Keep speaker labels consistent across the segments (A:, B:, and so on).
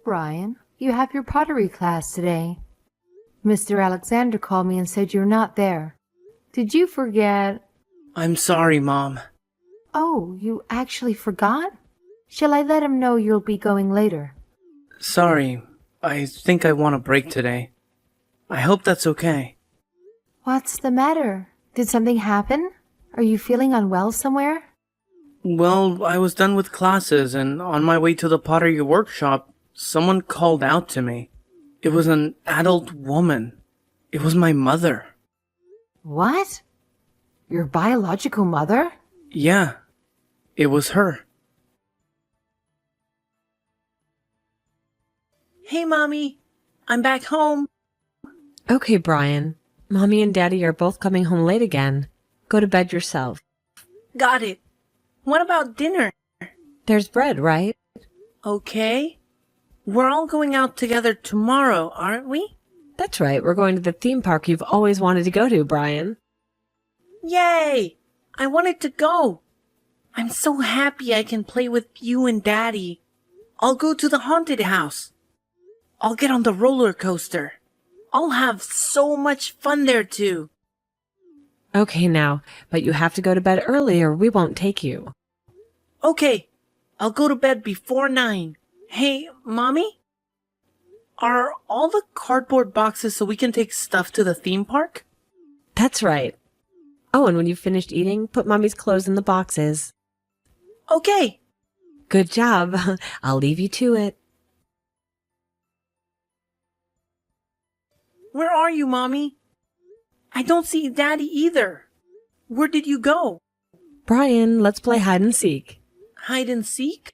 A: Brian, you have your pottery class today. Mr. Alexander called me and said you're not there. Did you forget?
B: I'm sorry, Mom.
A: Oh, you actually forgot? Shall I let him know you'll be going later?
B: Sorry, I think I want a break today. I hope that's okay.
A: What's the matter? Did something happen? Are you feeling unwell somewhere?
B: Well, I was done with classes, and on my way to the pottery workshop, someone called out to me. It was an adult woman. It was my mother.
A: What? Your biological mother?
B: Yeah, it was her. Hey, Mommy. I'm back home.
C: Okay, Brian. Mommy and Daddy are both coming home late again. Go to bed yourself.
B: Got it. What about dinner?
C: There's bread, right?
B: Okay. We're all going out together tomorrow, aren't we?
C: That's right. We're going to the theme park you've always wanted to go to, Brian.
B: Yay! I wanted to go. I'm so happy I can play with you and Daddy. I'll go to the haunted house. I'll get on the roller coaster. I'll have so much fun there too.
C: Okay now, but you have to go to bed early or we won't take you.
B: Okay, I'll go to bed before 9. Hey, Mommy? Are all the cardboard boxes so we can take stuff to the theme park?
C: That's right. Oh, and when you've finished eating, put Mommy's clothes in the boxes.
B: Okay.
C: Good job. I'll leave you to it.
B: Where are you, Mommy? I don't see Daddy either. Where did you go?
C: Brian, let's play hide and seek.
B: Hide and seek?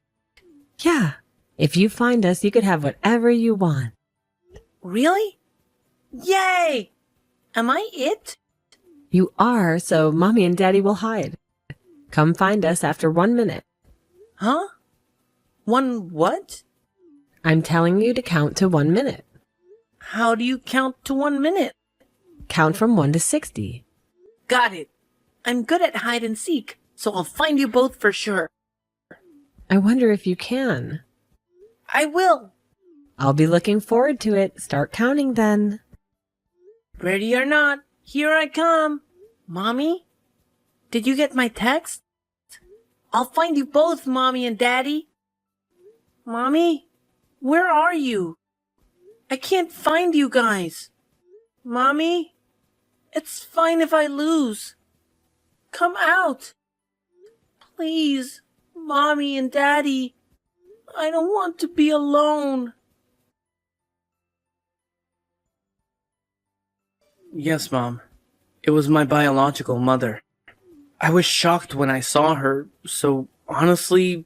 C: Yeah. If you find us, you could have whatever you want.
B: Really? Yay! Am I it?
C: You are, so Mommy and Daddy will hide. Come find us after 1 minute.
B: Huh? One what?
C: I'm telling you to count to 1 minute.
B: How do you count to 1 minute?
C: Count from 1 to 60.
B: Got it. I'm good at hide and seek, so I'll find you both for sure.
C: I wonder if you can.
B: I will.
C: I'll be looking forward to it. Start counting then.
B: Ready or not, here I come. Mommy? Did you get my text? I'll find you both, Mommy and Daddy. Mommy? Where are you? I can't find you guys. Mommy? It's fine if I lose. Come out. Please, Mommy and Daddy. I don't want to be alone. Yes, Mom. It was my biological mother. I was shocked when I saw her, so honestly,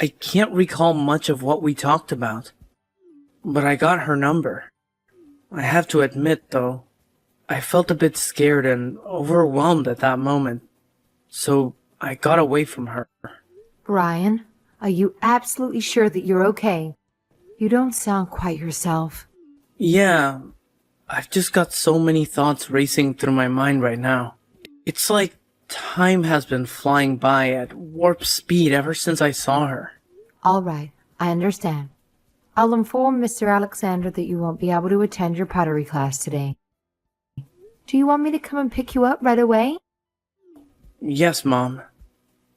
B: I can't recall much of what we talked about. But I got her number. I have to admit, though, I felt a bit scared and overwhelmed at that moment, so I got away from her.
A: Brian, are you absolutely sure that you're okay? You don't sound quite yourself.
B: Yeah, I've just got so many thoughts racing through my mind right now. It's like time has been flying by at warp speed ever since I saw her.
A: All right, I understand. I'll inform Mr. Alexander that you won't be able to attend your pottery class today. Do you want me to come and pick you up right away?
B: Yes, Mom.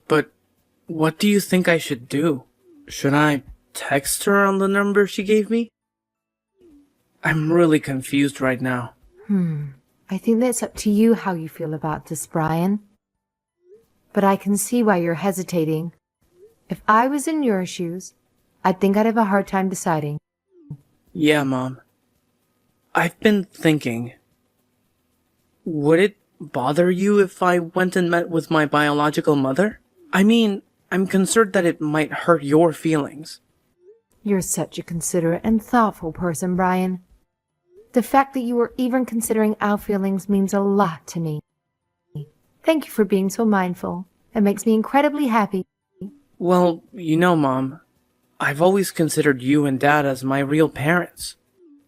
B: But what do you think I should do? Should I text her on the number she gave me? I'm really confused right now.
A: I think that's up to you how you feel about this, Brian. But I can see why you're hesitating. If I was in your shoes, I think I'd have a hard time deciding.
B: Yeah, Mom. I've been thinking. Would it bother you if I went and met with my biological mother? I mean, I'm concerned that it might hurt your feelings.
A: You're such a considerate and thoughtful person, Brian. The fact that you are even considering our feelings means a lot to me. Thank you for being so mindful. It makes me incredibly happy.
B: Well, Mom, I've always considered you and Dad as my real parents.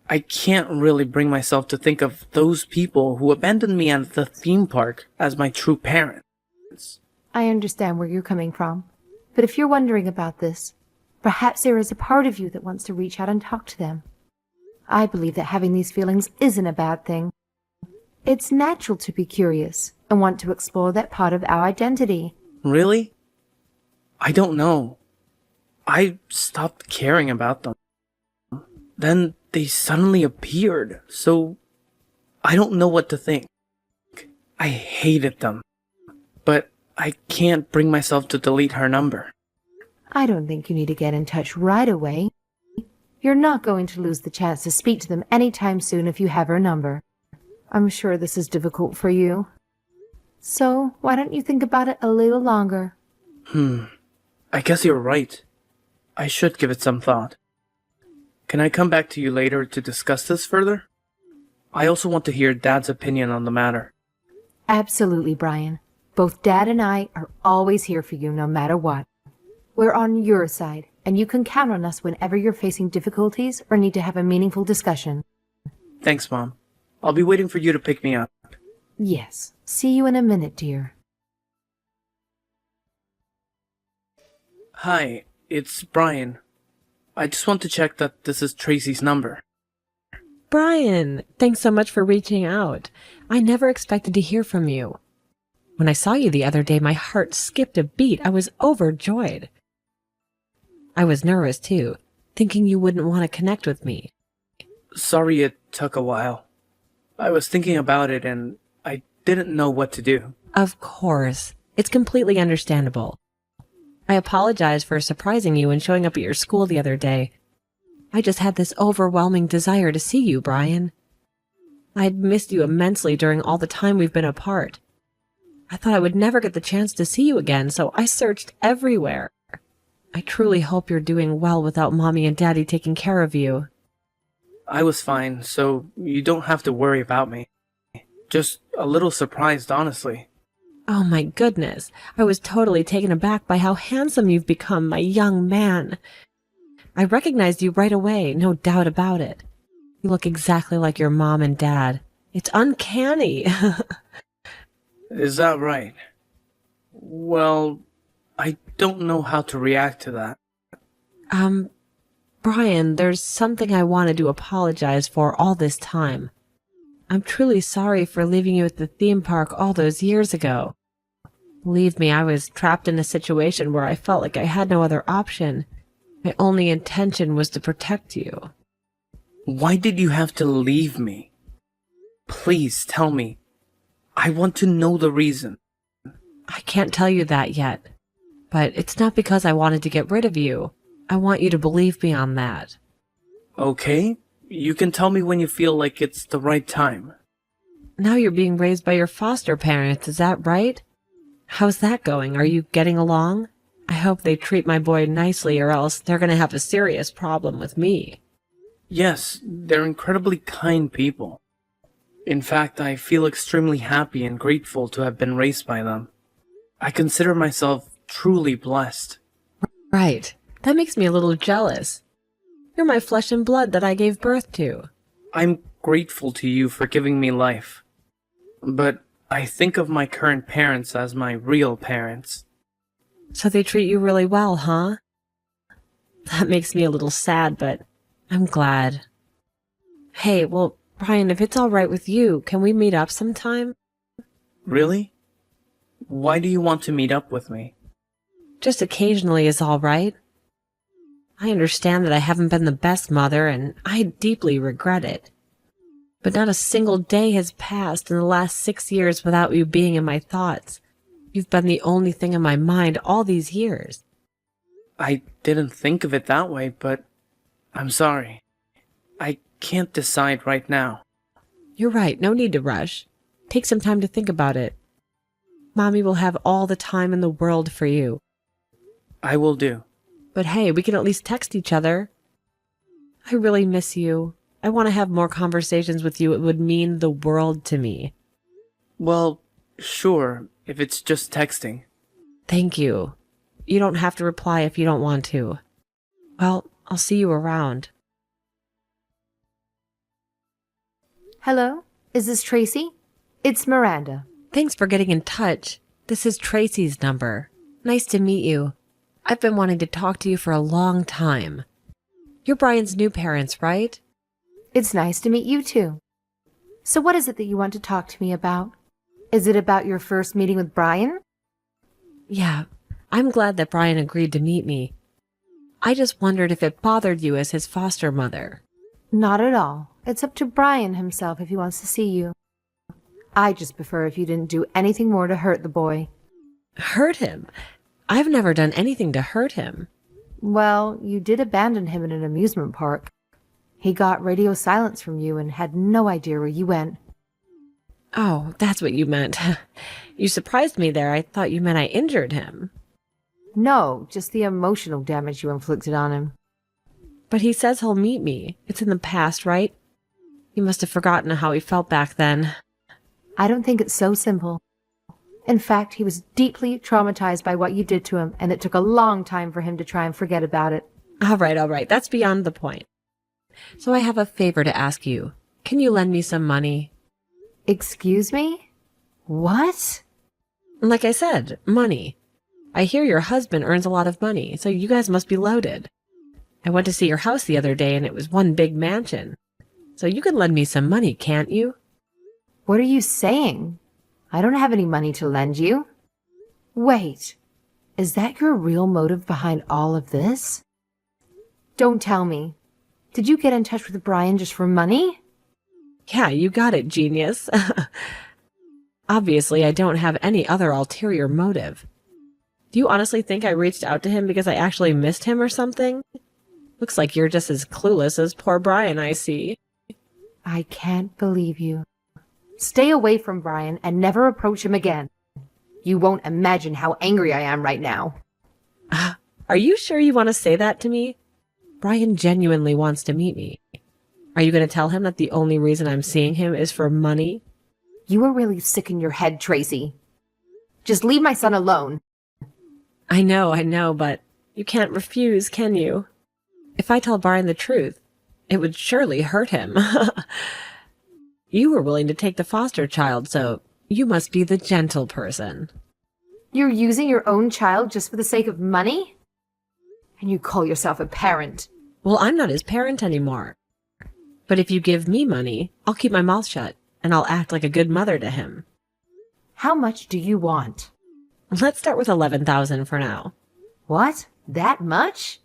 B: I can't really bring myself to think of those people who abandoned me at the theme park as my true parents.
A: I understand where you're coming from. But if you're wondering about this, Perhaps there is a part of you that wants to reach out and talk to them. I believe that having these feelings isn't a bad thing. It's natural to be curious and want to explore that part of our identity.
B: Really? I don't know. I stopped caring about them. Then they suddenly appeared, so I don't know what to think. I hated them, but I can't bring myself to delete her number.
A: I don't think you need to get in touch right away. You're not going to lose the chance to speak to them anytime soon if you have her number. I'm sure this is difficult for you. So, why don't you think about it a little longer?
B: I guess you're right. I should give it some thought. Can I come back to you later to discuss this further? I also want to hear Dad's opinion on the matter.
A: Absolutely, Brian. Both Dad and I are always here for you no matter what. We're on your side, and you can count on us whenever you're facing difficulties or need to have a meaningful discussion.
B: Thanks, Mom. I'll be waiting for you to pick me up.
A: Yes. See you in a minute, dear.
B: Hi, it's Brian. I just want to check that this is Tracy's number.
C: Brian, thanks so much for reaching out. I never expected to hear from you. When I saw you the other day, my heart skipped a beat. I was overjoyed. I was nervous, too, thinking you wouldn't want to connect with me.
B: Sorry it took a while. I was thinking about it and I didn't know what to do.
C: Of course. It's completely understandable. I apologize for surprising you and showing up at your school the other day. I just had this overwhelming desire to see you, Brian. I'd missed you immensely during all the time we've been apart. I thought I would never get the chance to see you again, so I searched everywhere. I truly hope you're doing well without Mommy and Daddy taking care of you.
B: I was fine, so you don't have to worry about me. Just a little surprised, honestly.
C: Oh my goodness, I was totally taken aback by how handsome you've become, my young man. I recognized you right away, no doubt about it. You look exactly like your mom and dad. It's uncanny.
B: Is that right? Well, I don't know how to react to that.
C: Brian, there's something I wanted to apologize for all this time. I'm truly sorry for leaving you at the theme park all those years ago. Believe me, I was trapped in a situation where I felt like I had no other option. My only intention was to protect you.
B: Why did you have to leave me? Please tell me. I want to know the reason.
C: I can't tell you that yet. But it's not because I wanted to get rid of you. I want you to believe me on that.
B: Okay, you can tell me when you feel like it's the right time.
C: Now you're being raised by your foster parents, is that right? How's that going? Are you getting along? I hope they treat my boy nicely or else they're going to have a serious problem with me.
B: Yes, they're incredibly kind people. In fact, I feel extremely happy and grateful to have been raised by them. I consider myself truly blessed.
C: Right. That makes me a little jealous. You're my flesh and blood that I gave birth to.
B: I'm grateful to you for giving me life. But I think of my current parents as my real parents.
C: So they treat you really well, huh? That makes me a little sad, but I'm glad. Hey, well, Brian, if it's all right with you, can we meet up sometime?
B: Really? Why do you want to meet up with me?
C: Just occasionally is all right. I understand that I haven't been the best mother, and I deeply regret it. But not a single day has passed in the last 6 years without you being in my thoughts. You've been the only thing in my mind all these years.
B: I didn't think of it that way, but I'm sorry. I can't decide right now.
C: You're right, no need to rush. Take some time to think about it. Mommy will have all the time in the world for you.
B: I will do.
C: But hey, we can at least text each other. I really miss you. I want to have more conversations with you. It would mean the world to me.
B: Well, sure, if it's just texting.
C: Thank you. You don't have to reply if you don't want to. Well, I'll see you around.
A: Hello? Is this Tracy? It's Miranda.
C: Thanks for getting in touch. This is Tracy's number. Nice to meet you. I've been wanting to talk to you for a long time. You're Brian's new parents, right?
A: It's nice to meet you too. So what is it that you want to talk to me about? Is it about your first meeting with Brian?
C: Yeah, I'm glad that Brian agreed to meet me. I just wondered if it bothered you as his foster mother.
A: Not at all. It's up to Brian himself if he wants to see you. I just prefer if you didn't do anything more to hurt the boy.
C: Hurt him? I've never done anything to hurt him.
A: Well, you did abandon him in an amusement park. He got radio silence from you and had no idea where you went.
C: Oh, that's what you meant. You surprised me there. I thought you meant I injured him.
A: No, just the emotional damage you inflicted on him.
C: But he says he'll meet me. It's in the past, right? He must have forgotten how he felt back then.
A: I don't think it's so simple. In fact, he was deeply traumatized by what you did to him, and it took a long time for him to try and forget about it.
C: All right. That's beyond the point. So I have a favor to ask you. Can you lend me some money?
A: Excuse me? What?
C: Like I said, money. I hear your husband earns a lot of money, so you guys must be loaded. I went to see your house the other day and it was one big mansion. So you can lend me some money, can't you?
A: What are you saying? I don't have any money to lend you. Wait, is that your real motive behind all of this? Don't tell me. Did you get in touch with Brian just for money?
C: Yeah, you got it, genius. Obviously, I don't have any other ulterior motive. Do you honestly think I reached out to him because I actually missed him or something? Looks like you're just as clueless as poor Brian, I see.
A: I can't believe you. Stay away from Brian and never approach him again. You won't imagine how angry I am right now.
C: Are you sure you want to say that to me? Brian genuinely wants to meet me. Are you going to tell him that the only reason I'm seeing him is for money?
A: You are really sick in your head, Tracy. Just leave my son alone.
C: I know, but you can't refuse, can you? If I tell Brian the truth, it would surely hurt him. You were willing to take the foster child, so you must be the gentle person.
A: You're using your own child just for the sake of money? And you call yourself a parent?
C: Well, I'm not his parent anymore. But if you give me money, I'll keep my mouth shut, and I'll act like a good mother to him.
A: How much do you want?
C: Let's start with $11,000 for now.
A: What? That much?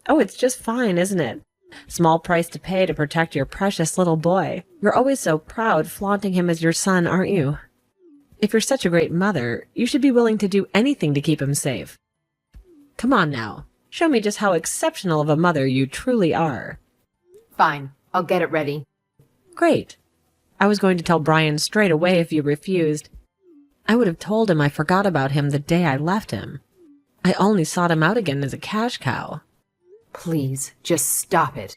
C: Oh, it's just fine, isn't it? Small price to pay to protect your precious little boy. You're always so proud flaunting him as your son, aren't you? If you're such a great mother, you should be willing to do anything to keep him safe. Come on now. Show me just how exceptional of a mother you truly are.
A: Fine. I'll get it ready.
C: Great. I was going to tell Brian straight away if you refused. I would have told him I forgot about him the day I left him. I only sought him out again as a cash cow.
A: Please, just stop it.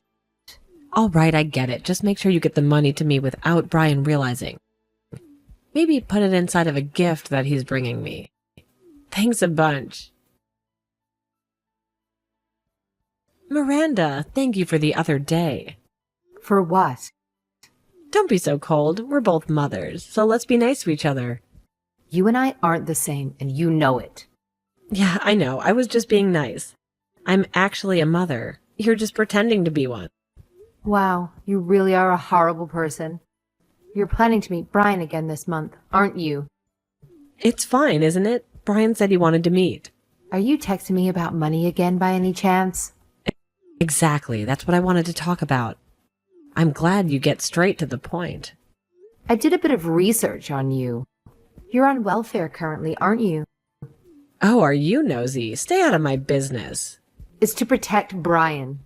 C: All right, I get it. Just make sure you get the money to me without Brian realizing. Maybe put it inside of a gift that he's bringing me. Thanks a bunch. Miranda, thank you for the other day.
A: For what?
C: Don't be so cold. We're both mothers, so let's be nice to each other.
A: You and I aren't the same, and you know it.
C: Yeah, I know. I was just being nice. I'm actually a mother. You're just pretending to be one.
A: Wow, you really are a horrible person. You're planning to meet Brian again this month, aren't you?
C: It's fine, isn't it? Brian said he wanted to meet.
A: Are you texting me about money again by any chance?
C: Exactly. That's what I wanted to talk about. I'm glad you get straight to the point.
A: I did a bit of research on you. You're on welfare currently, aren't you?
C: Oh, are you nosy? Stay out of my business.
A: It's to protect Brian.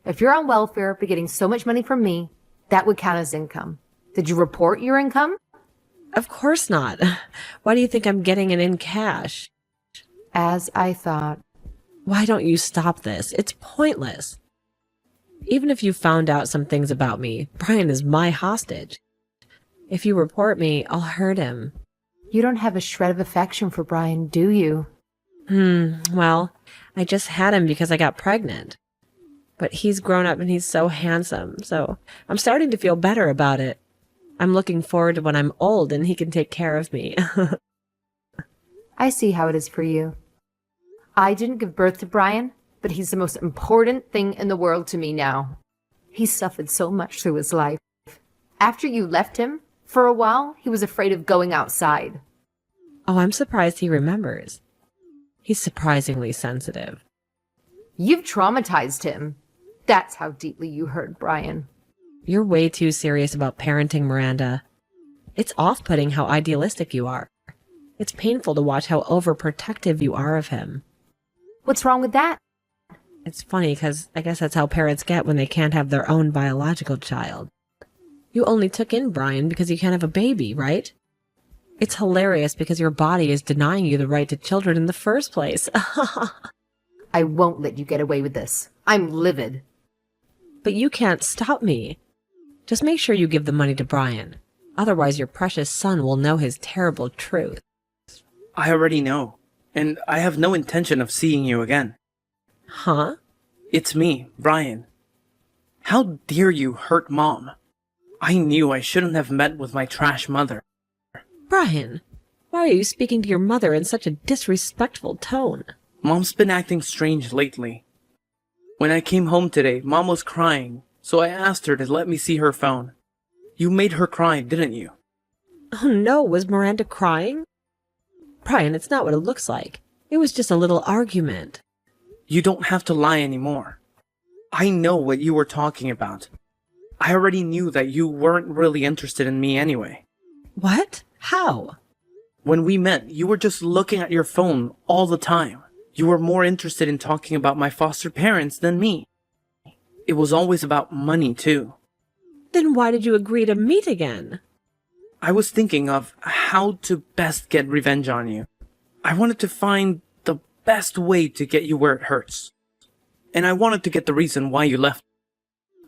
A: If you're on welfare but getting so much money from me, that would count as income. Did you report your income?
C: Of course not. Why do you think I'm getting it in cash?
A: As I thought.
C: Why don't you stop this? It's pointless. Even if you found out some things about me, Brian is my hostage. If you report me, I'll hurt him.
A: You don't have a shred of affection for Brian, do you?
C: Well, I just had him because I got pregnant. But he's grown up and he's so handsome, so I'm starting to feel better about it. I'm looking forward to when I'm old and he can take care of me.
A: I see how it is for you. I didn't give birth to Brian, but he's the most important thing in the world to me now. He's suffered so much through his life. After you left him, for a while, he was afraid of going outside.
C: Oh, I'm surprised he remembers. He's surprisingly sensitive.
A: You've traumatized him. That's how deeply you hurt Brian.
C: You're way too serious about parenting, Miranda. It's off-putting how idealistic you are. It's painful to watch how overprotective you are of him.
A: What's wrong with that?
C: It's funny because I guess that's how parents get when they can't have their own biological child. You only took in Brian because you can't have a baby, right? It's hilarious because your body is denying you the right to children in the first place.
A: I won't let you get away with this. I'm livid.
C: But you can't stop me. Just make sure you give the money to Brian. Otherwise, your precious son will know his terrible truth.
B: I already know, and I have no intention of seeing you again.
C: Huh?
B: It's me, Brian. How dare you hurt Mom? I knew I shouldn't have met with my trash mother.
C: Brian, why are you speaking to your mother in such a disrespectful tone?
B: Mom's been acting strange lately. When I came home today, Mom was crying, so I asked her to let me see her phone. You made her cry, didn't you?
C: Oh no, was Miranda crying? Brian, it's not what it looks like. It was just a little argument.
B: You don't have to lie anymore. I know what you were talking about. I already knew that you weren't really interested in me anyway.
C: What? How?
B: When we met, you were just looking at your phone all the time. You were more interested in talking about my foster parents than me. It was always about money, too.
C: Then why did you agree to meet again?
B: I was thinking of how to best get revenge on you. I wanted to find the best way to get you where it hurts. And I wanted to get the reason why you left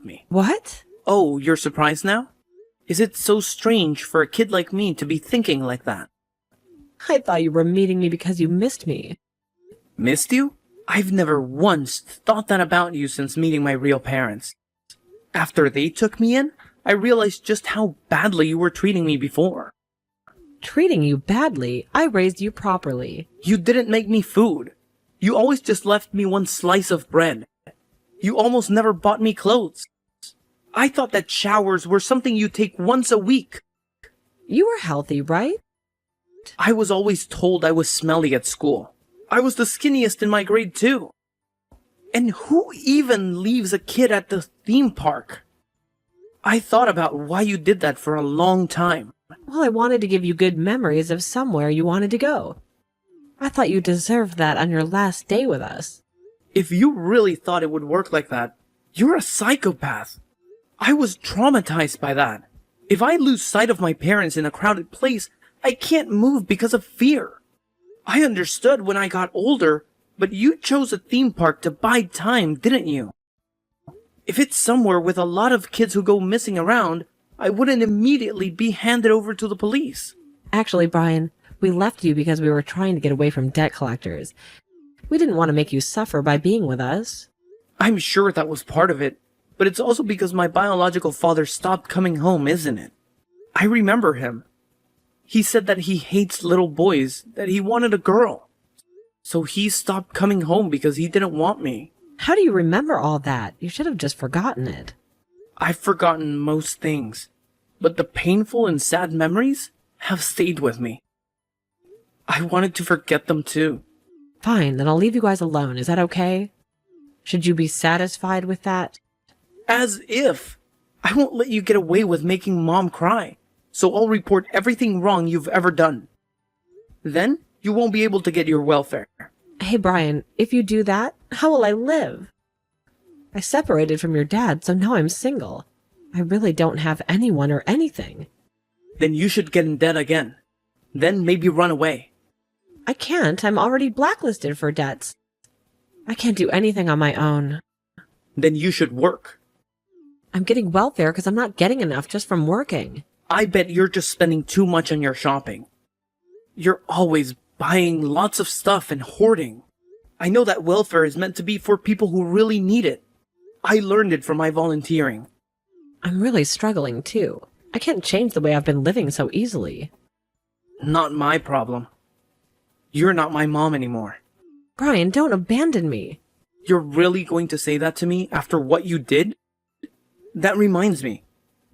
B: me.
C: What?
B: Oh, you're surprised now? Is it so strange for a kid like me to be thinking like that?
C: I thought you were meeting me because you missed me.
B: Missed you? I've never once thought that about you since meeting my real parents. After they took me in, I realized just how badly you were treating me before.
C: Treating you badly? I raised you properly.
B: You didn't make me food. You always just left me one slice of bread. You almost never bought me clothes. I thought that showers were something you take once a week.
C: You were healthy, right?
B: I was always told I was smelly at school. I was the skinniest in my grade too. And who even leaves a kid at the theme park? I thought about why you did that for a long time.
C: Well, I wanted to give you good memories of somewhere you wanted to go. I thought you deserved that on your last day with us.
B: If you really thought it would work like that, you're a psychopath. I was traumatized by that. If I lose sight of my parents in a crowded place, I can't move because of fear. I understood when I got older, but you chose a theme park to bide time, didn't you? If it's somewhere with a lot of kids who go missing around, I wouldn't immediately be handed over to the police.
C: Actually, Brian, we left you because we were trying to get away from debt collectors. We didn't want to make you suffer by being with us.
B: I'm sure that was part of it, but it's also because my biological father stopped coming home, isn't it? I remember him. He said that he hates little boys, that he wanted a girl. So he stopped coming home because he didn't want me.
C: How do you remember all that? You should have just forgotten it.
B: I've forgotten most things, but the painful and sad memories have stayed with me. I wanted to forget them too.
C: Fine, then I'll leave you guys alone. Is that okay? Should you be satisfied with that?
B: As if! I won't let you get away with making Mom cry, so I'll report everything wrong you've ever done. Then, you won't be able to get your welfare.
C: Hey, Brian, if you do that, how will I live? I separated from your dad, so now I'm single. I really don't have anyone or anything.
B: Then you should get in debt again. Then maybe run away.
C: I can't. I'm already blacklisted for debts. I can't do anything on my own.
B: Then you should work.
C: I'm getting welfare because I'm not getting enough just from working.
B: I bet you're just spending too much on your shopping. You're always buying lots of stuff and hoarding. I know that welfare is meant to be for people who really need it. I learned it from my volunteering.
C: I'm really struggling too. I can't change the way I've been living so easily.
B: Not my problem. You're not my mom anymore.
C: Brian, don't abandon me.
B: You're really going to say that to me after what you did? That reminds me.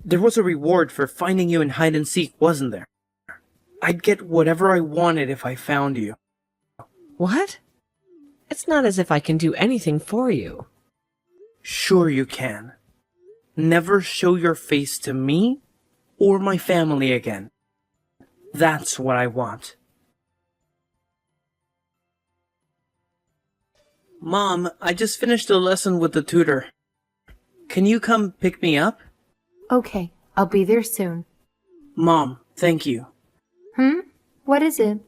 B: There was a reward for finding you in hide and seek, wasn't there? I'd get whatever I wanted if I found you.
C: What? It's not as if I can do anything for you.
B: Sure you can. Never show your face to me or my family again. That's what I want. Mom, I just finished a lesson with the tutor. Can you come pick me up?
A: Okay, I'll be there soon.
B: Mom, thank you.
A: What is it?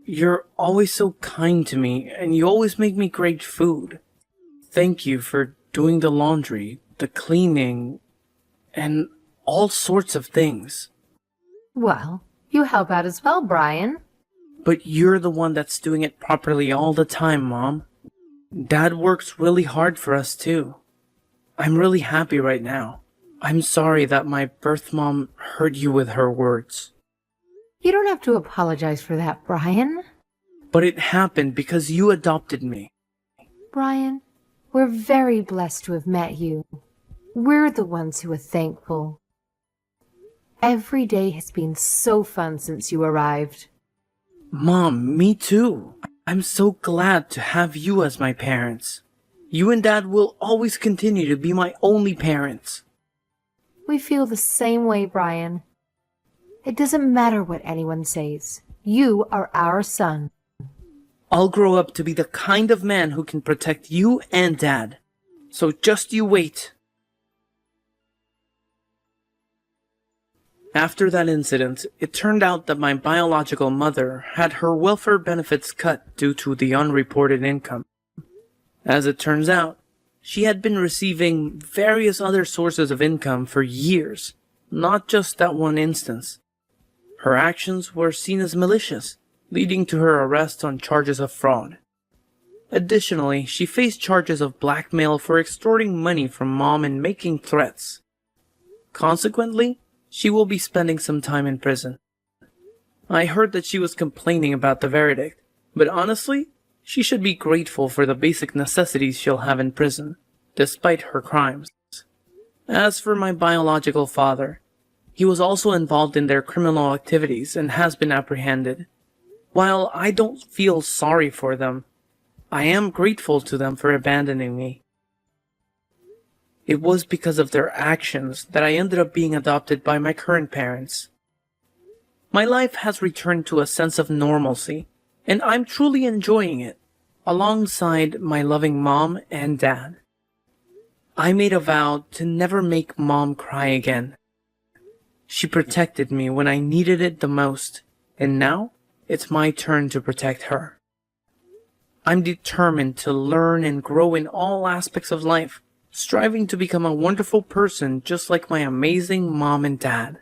B: You're always so kind to me, and you always make me great food. Thank you for doing the laundry, the cleaning, and all sorts of things.
A: Well, you help out as well, Brian.
B: But you're the one that's doing it properly all the time, Mom. Dad works really hard for us, too. I'm really happy right now. I'm sorry that my birth mom hurt you with her words.
A: You don't have to apologize for that, Brian.
B: But it happened because you adopted me.
A: Brian, we're very blessed to have met you. We're the ones who are thankful. Every day has been so fun since you arrived.
B: Mom, me too. I'm so glad to have you as my parents. You and Dad will always continue to be my only parents.
A: We feel the same way, Brian. It doesn't matter what anyone says. You are our son.
B: I'll grow up to be the kind of man who can protect you and Dad. So just you wait. After that incident, it turned out that my biological mother had her welfare benefits cut due to the unreported income. As it turns out, she had been receiving various other sources of income for years, not just that one instance. Her actions were seen as malicious, leading to her arrest on charges of fraud. Additionally, she faced charges of blackmail for extorting money from Mom and making threats. Consequently, she will be spending some time in prison. I heard that she was complaining about the verdict, but honestly, she should be grateful for the basic necessities she'll have in prison, despite her crimes. As for my biological father, he was also involved in their criminal activities and has been apprehended. While I don't feel sorry for them, I am grateful to them for abandoning me. It was because of their actions that I ended up being adopted by my current parents. My life has returned to a sense of normalcy, and I'm truly enjoying it, alongside my loving Mom and Dad. I made a vow to never make Mom cry again. She protected me when I needed it the most, and now it's my turn to protect her. I'm determined to learn and grow in all aspects of life, striving to become a wonderful person just like my amazing Mom and Dad.